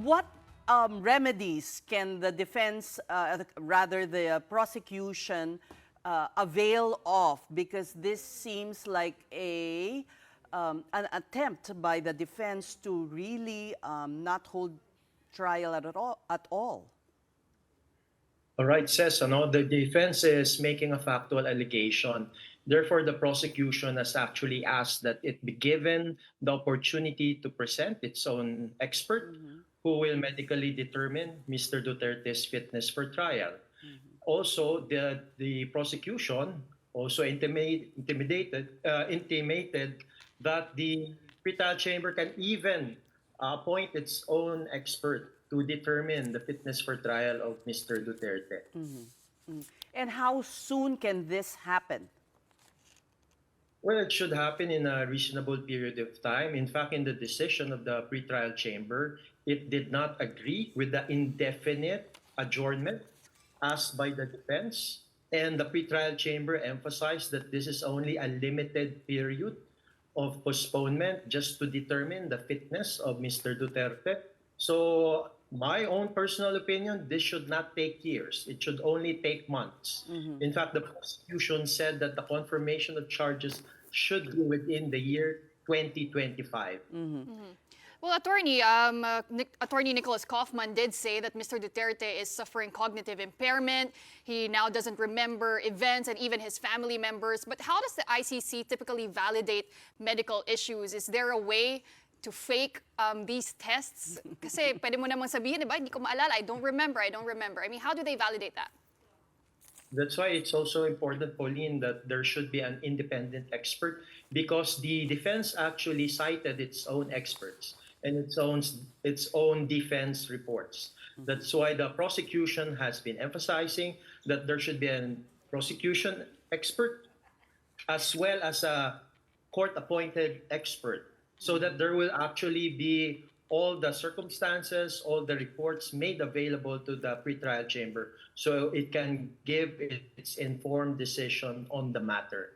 What remedies can the defense, rather the prosecution, avail of? Because this seems like an attempt by the defense to really not hold trial at all. All right, says the defense is making a factual allegation. Therefore, the prosecution has actually asked that it be given the opportunity to present its own expert who will medically determine Mr. Duterte's fitness for trial. Also, the prosecution also intimated that the pretrial chamber can even appoint its own expert to determine the fitness for trial of Mr. Duterte. And how soon can this happen? Well, it should happen in a reasonable period of time. In fact, in the decision of the pretrial chamber, it did not agree with the indefinite adjournment asked by the defense. And the pretrial chamber emphasized that this is only a limited period of postponement just to determine the fitness of Mr. Duterte. So my own personal opinion, this should not take years. It should only take months. In fact, the prosecution said that the confirmation of charges should be within the year 2025. Well, Attorney Nicholas Kaufman did say that Mr. Duterte is suffering cognitive impairment. He now doesn't remember events and even his family members. But how does the ICC typically validate medical issues? Is there a way to fake these tests? Kasi pwede mo namang sabihin, diba? Hindi ko maalala, I don't remember. I mean, how do they validate that? That's why it's also important, Pauline, that there should be an independent expert, because the defense actually cited its own experts and its own defense reports. That's why the prosecution has been emphasizing that there should be a prosecution expert as well as a court-appointed expert, so that there will actually be all the circumstances, all the reports made available to the pretrial chamber so it can give its informed decision on the matter.